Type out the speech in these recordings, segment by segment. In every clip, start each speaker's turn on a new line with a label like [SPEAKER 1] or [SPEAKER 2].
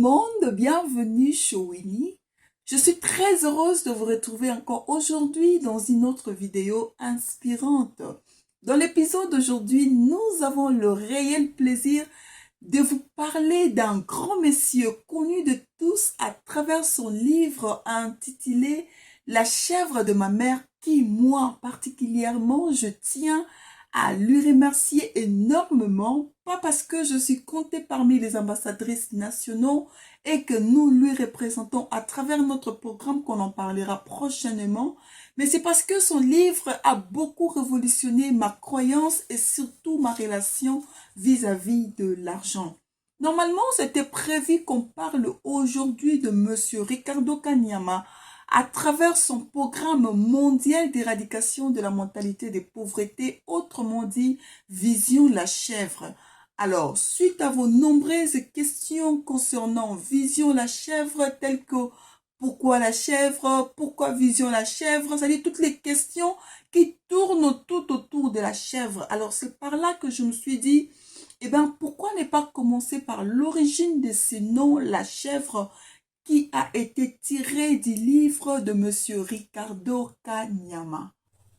[SPEAKER 1] monde, bienvenue chez Winnie. Je suis très heureuse de vous retrouver encore aujourd'hui dans une autre vidéo inspirante. Dans l'épisode d'aujourd'hui, nous avons le réel plaisir de vous parler d'un grand monsieur connu de tous à travers son livre intitulé La chèvre de ma mère qui, moi particulièrement, je tiens à lui remercier énormément, pas parce que je suis comptée parmi les ambassadrices nationaux et que nous lui représentons à travers notre programme qu'on en parlera prochainement, mais c'est parce que son livre a beaucoup révolutionné ma croyance et surtout ma relation vis-à-vis de l'argent. Normalement, c'était prévu qu'on parle aujourd'hui de Monsieur Ricardo Kanyama à travers son programme mondial d'éradication de la mentalité des pauvretés, autrement dit Vision la chèvre. Alors, suite à vos nombreuses questions concernant Vision la chèvre, telles que pourquoi la chèvre, pourquoi Vision la chèvre, c'est-à-dire toutes les questions qui tournent tout autour de la chèvre. Alors, c'est par là que je me suis dit, eh bien, pourquoi ne pas commencer par l'origine de ces noms, la chèvre, qui a été tiré du livre de Monsieur Ricardo Kanyama.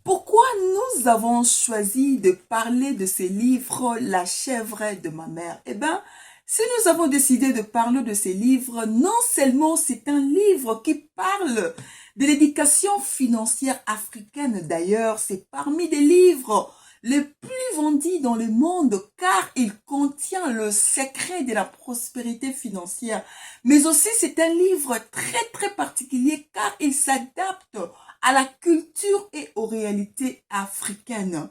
[SPEAKER 1] Pourquoi nous avons choisi de parler de ce livre, La chèvre de ma mère? Eh bien, si nous avons décidé de parler de ces livres, non seulement c'est un livre qui parle de l'éducation financière africaine, d'ailleurs, c'est parmi des livres les plus vendus dans le monde car il contient le secret de la prospérité financière. Mais aussi, c'est un livre très particulier car il s'adapte à la culture et aux réalités africaines.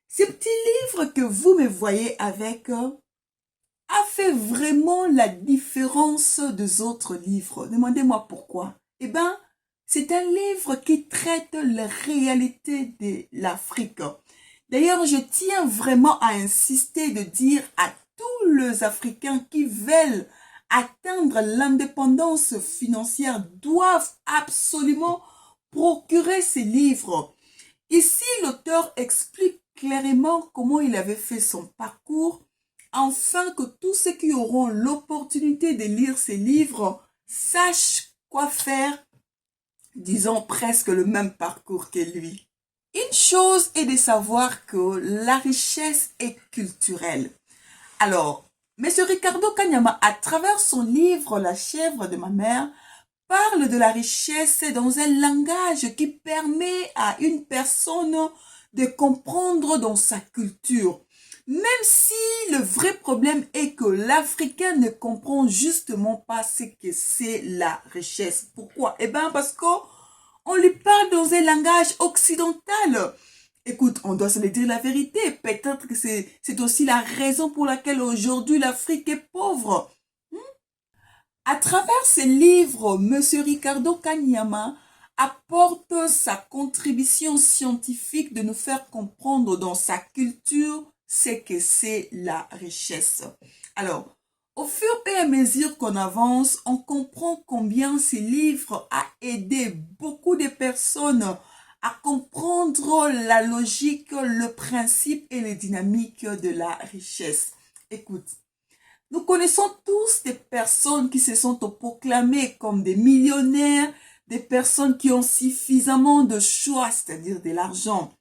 [SPEAKER 1] Ce petit livre que vous me voyez avec a fait vraiment la différence des autres livres. Demandez-moi pourquoi. Eh bien, c'est un livre qui traite la réalité de l'Afrique. D'ailleurs, je tiens vraiment à insister de dire à tous les Africains qui veulent atteindre l'indépendance financière doivent absolument procurer ces livres. Ici, l'auteur explique clairement comment il avait fait son parcours afin que tous ceux qui auront l'opportunité de lire ces livres sachent quoi faire, disons presque le même parcours que lui. Une chose est de savoir que la richesse est culturelle. Alors, M. Ricardo Kanyama, à travers son livre La chèvre de ma mère, parle de la richesse dans un langage qui permet à une personne de comprendre dans sa culture. Même si le vrai problème est que l'Africain ne comprend justement pas ce que c'est la richesse. Pourquoi? Eh bien, parce que on lui parle dans un langage occidental. Écoute, on doit se le dire la vérité. Peut-être que c'est aussi la raison pour laquelle aujourd'hui l'Afrique est pauvre. À travers ce livre, M. Ricardo Kanyama apporte sa contribution scientifique de nous faire comprendre dans sa culture ce que c'est la richesse. Alors, au fur et à mesure qu'on avance, on comprend combien ce livre a aidé beaucoup de personnes à comprendre la logique, le principe et les dynamiques de la richesse. Écoute, nous connaissons tous des personnes qui se sont proclamées comme des millionnaires, des personnes qui ont suffisamment de choix, c'est-à-dire de l'argent.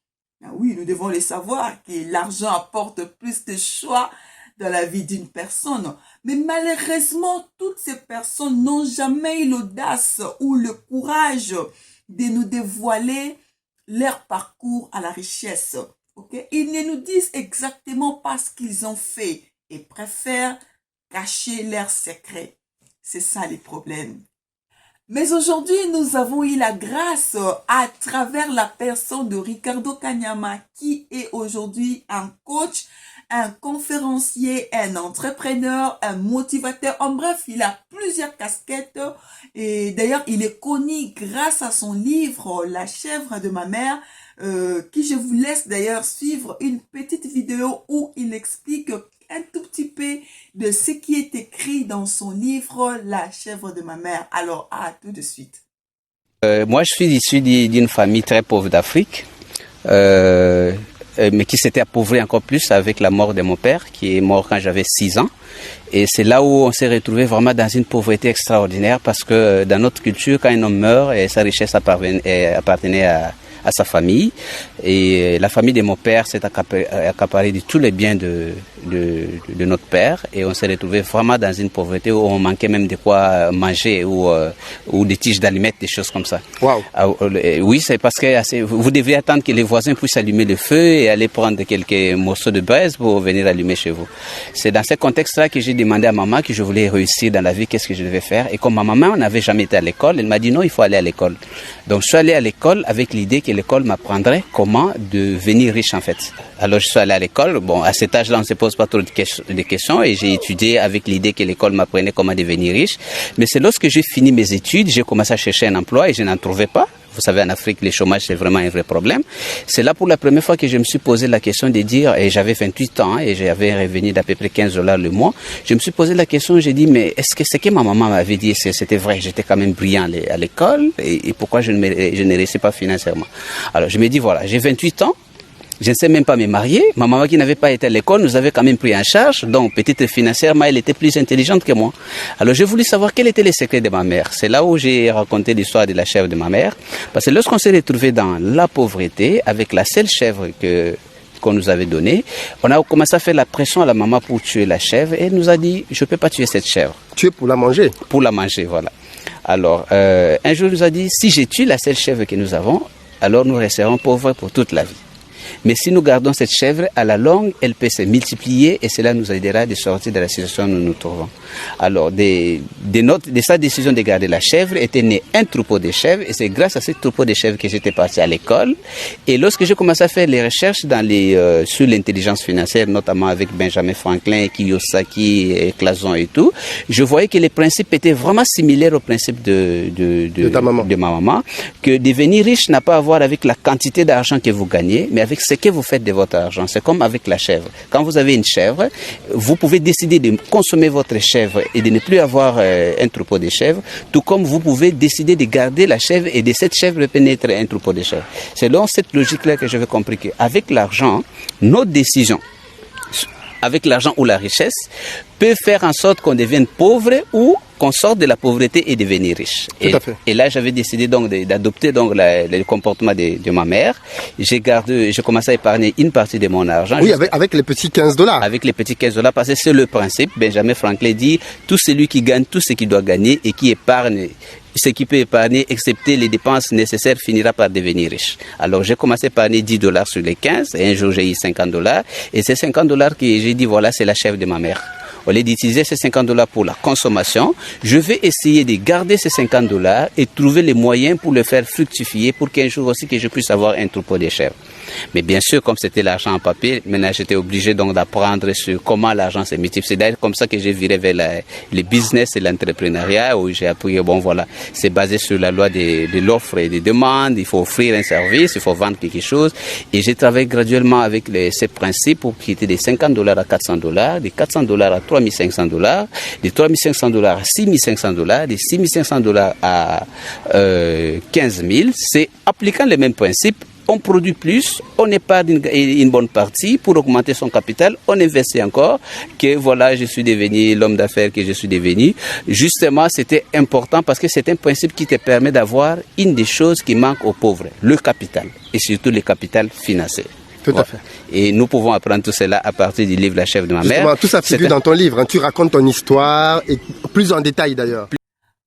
[SPEAKER 1] Ah oui, nous devons le savoir que l'argent apporte plus de choix dans la vie d'une personne. Mais malheureusement, toutes ces personnes n'ont jamais eu l'audace ou le courage de nous dévoiler leur parcours à la richesse. Okay? Ils ne nous disent exactement pas ce qu'ils ont fait et préfèrent cacher leurs secrets. C'est ça les problèmes. Mais aujourd'hui, nous avons eu la grâce à travers la personne de Ricardo Kanyama qui est aujourd'hui un coach, un conférencier, un entrepreneur, un motivateur. En bref, il a plusieurs casquettes et d'ailleurs, il est connu grâce à son livre La chèvre de ma mère qui je vous laisse d'ailleurs suivre une petite vidéo où il explique un tout petit peu de ce qui est écrit dans son livre La chèvre de ma mère. Alors, à tout de suite.
[SPEAKER 2] Moi, je suis issu d'une famille très pauvre d'Afrique. Euh, mais qui s'était appauvri encore plus avec la mort de mon père, qui est mort quand j'avais 6 ans. Et c'est là où on s'est retrouvé vraiment dans une pauvreté extraordinaire, parce que dans notre culture, quand un homme meurt, et sa richesse appartenait à sa famille. Et la famille de mon père s'est accaparée de tous les biens de notre père. Et on s'est retrouvé vraiment dans une pauvreté où on manquait même de quoi manger ou des tiges d'allumettes, des choses comme ça.
[SPEAKER 3] Wow.
[SPEAKER 2] Oui, c'est parce que vous devriez attendre que les voisins puissent allumer le feu et aller prendre quelques morceaux de braise pour venir allumer chez vous. C'est dans ce contexte-là que j'ai demandé à maman que je voulais réussir dans la vie, qu'est-ce que je devais faire. Et comme ma maman n'avait jamais été à l'école, elle m'a dit non, il faut aller à l'école. Donc je suis allé à l'école avec l'idée que l'école m'apprendrait comment devenir riche en fait. Alors je suis allé à l'école. Bon, à cet âge-là, on ne se pose pas trop de questions et j'ai étudié avec l'idée que l'école m'apprenait comment devenir riche. Mais c'est lorsque j'ai fini mes études, j'ai commencé à chercher un emploi et je n'en trouvais pas. Vous savez, en Afrique, le chômage, c'est vraiment un vrai problème. C'est là pour la première fois que je me suis posé la question de dire, et j'avais 28 ans et j'avais un revenu d'à peu près $15 le mois. Je me suis posé la question, j'ai dit, mais est-ce que ce que ma maman m'avait dit, c'était vrai? J'étais quand même brillant à l'école et pourquoi je ne réussis pas financièrement? Alors, je me dis, voilà, j'ai 28 ans. Je ne sais même pas me marier. Ma maman qui n'avait pas été à l'école nous avait quand même pris en charge. Donc, peut-être financièrement, elle était plus intelligente que moi. Alors, j'ai voulu savoir quel était le secret de ma mère. C'est là où j'ai raconté l'histoire de la chèvre de ma mère. Parce que lorsqu'on s'est retrouvé dans la pauvreté, avec la seule chèvre qu'on nous avait donnée, on a commencé à faire la pression à la maman pour tuer la chèvre. Et elle nous a dit, je ne peux pas tuer cette chèvre.
[SPEAKER 3] Tuer pour la manger?
[SPEAKER 2] Pour la manger, voilà. Alors, un jour, elle nous a dit, si je tue la seule chèvre que nous avons, alors nous resterons pauvres pour toute la vie. Mais si nous gardons cette chèvre, à la longue, elle peut se multiplier et cela nous aidera de sortir de la situation où nous nous trouvons. Alors, de sa décision de garder la chèvre, était né un troupeau de chèvres et c'est grâce à ce troupeau de chèvres que j'étais parti à l'école. Et lorsque j'ai commencé à faire les recherches sur l'intelligence financière, notamment avec Benjamin Franklin, Kiyosaki, et Clason et tout, je voyais que les principes étaient vraiment similaires aux principes de ma maman, que devenir riche n'a pas à voir avec la quantité d'argent que vous gagnez, mais avec ce que vous faites de votre argent. C'est comme avec la chèvre. Quand vous avez une chèvre, vous pouvez décider de consommer votre chèvre et de ne plus avoir un troupeau de chèvres, tout comme vous pouvez décider de garder la chèvre et de cette chèvre pénétrer un troupeau de chèvres. C'est dans cette logique-là que je vais comprendre qu'avec l'argent, nos décisions, avec l'argent ou la richesse, peut faire en sorte qu'on devienne pauvre ou qu'on sorte de la pauvreté et devenir riche.
[SPEAKER 3] Tout à fait.
[SPEAKER 2] Et là, j'avais décidé donc d'adopter donc le comportement de ma mère. J'ai commencé à épargner une partie de mon argent.
[SPEAKER 3] Oui, avec les petits $15.
[SPEAKER 2] Avec les petits $15, parce que c'est le principe. Benjamin Franklin dit, tout celui qui gagne tout ce qu'il doit gagner et qui épargne ce qui peut épargner, excepté les dépenses nécessaires, finira par devenir riche. Alors, j'ai commencé à épargner $10 sur les 15, et un jour, j'ai eu $50, et ces $50 que j'ai dit, voilà, c'est la chèvre de ma mère. Au lieu d'utiliser ces $50 pour la consommation, je vais essayer de garder ces $50 et trouver les moyens pour le faire fructifier pour qu'un jour aussi que je puisse avoir un troupeau de chèvres. Mais bien sûr, comme c'était l'argent en papier, maintenant j'étais obligé donc d'apprendre sur comment l'argent se multiplie. C'est d'ailleurs comme ça que j'ai viré vers le business et l'entrepreneuriat où j'ai appris, bon voilà, c'est basé sur la loi de l'offre et des demandes. Il faut offrir un service, il faut vendre quelque chose. Et j'ai travaillé graduellement avec ces principes pour quitter des $50 à $400, des $400 à $3,500, des $3,500 à $6,500, des $6,500 à 15 000. C'est appliquant les mêmes principes. On produit plus, on épargne une bonne partie pour augmenter son capital, on investit encore, que voilà, je suis devenu l'homme d'affaires que je suis devenu. Justement, c'était important parce que c'est un principe qui te permet d'avoir une des choses qui manque aux pauvres, le capital, et surtout le capital financier.
[SPEAKER 3] Tout à fait.
[SPEAKER 2] Et nous pouvons apprendre tout cela à partir du livre La chèvre de ma mère.
[SPEAKER 3] Justement, tout ça figure dans ton livre, hein. Tu racontes ton histoire, et plus en détail d'ailleurs.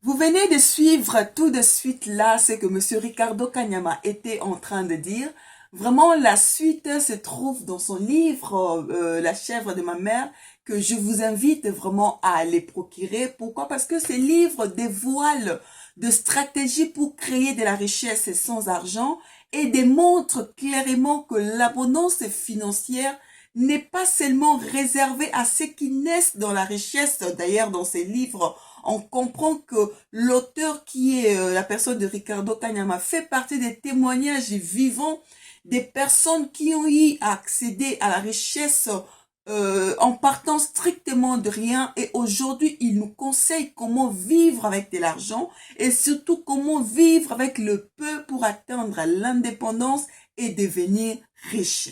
[SPEAKER 1] Vous venez de suivre tout de suite là ce que Monsieur Ricardo Kanyama était en train de dire. Vraiment, la suite se trouve dans son livre La chèvre de ma mère, que je vous invite vraiment à aller procurer. Pourquoi? Parce que ces livres dévoilent de stratégies pour créer de la richesse sans argent et démontrent clairement que l'abondance financière n'est pas seulement réservée à ceux qui naissent dans la richesse. D'ailleurs, dans ces livres, on comprend que l'auteur qui est la personne de Ricardo Kanyama fait partie des témoignages vivants des personnes qui ont eu à accéder à la richesse en partant strictement de rien, et aujourd'hui il nous conseille comment vivre avec de l'argent et surtout comment vivre avec le peu pour atteindre l'indépendance et devenir riche.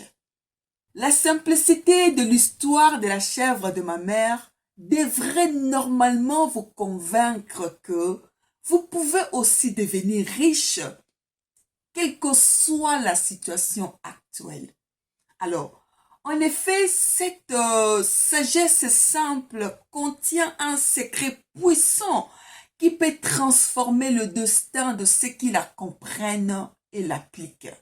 [SPEAKER 1] La simplicité de l'histoire de la chèvre de ma mère devrait normalement vous convaincre que vous pouvez aussi devenir riche, quelle que soit la situation actuelle. Alors, en effet, cette sagesse simple contient un secret puissant qui peut transformer le destin de ceux qui la comprennent et l'appliquent.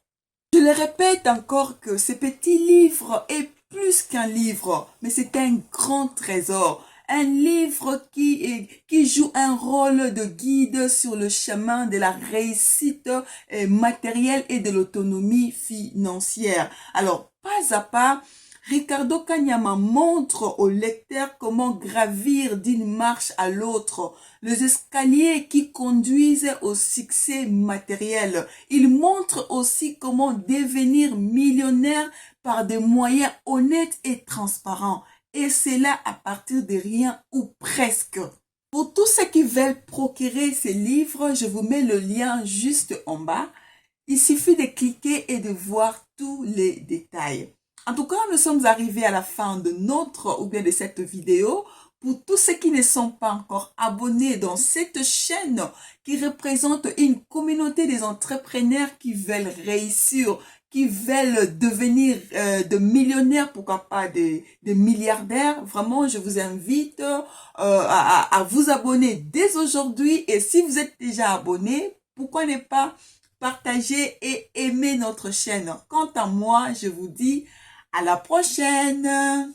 [SPEAKER 1] Je le répète encore que ce petit livre est plus qu'un livre, mais c'est un grand trésor. Un livre qui joue un rôle de guide sur le chemin de la réussite matérielle et de l'autonomie financière. Alors, pas à pas, Ricardo Kanyama montre au lecteur comment gravir d'une marche à l'autre les escaliers qui conduisent au succès matériel. Il montre aussi comment devenir millionnaire par des moyens honnêtes et transparents. Et cela à partir de rien ou presque. Pour tous ceux qui veulent procurer ces livres, je vous mets le lien juste en bas. Il suffit de cliquer et de voir tous les détails. En tout cas, nous sommes arrivés à la fin de notre ou bien de cette vidéo. Pour tous ceux qui ne sont pas encore abonnés dans cette chaîne qui représente une communauté des entrepreneurs qui veulent réussir, qui veulent devenir de millionnaires, pourquoi pas des milliardaires, vraiment, je vous invite à vous abonner dès aujourd'hui. Et si vous êtes déjà abonné, pourquoi ne pas partager et aimer notre chaîne? Quant à moi, je vous dis à la prochaine!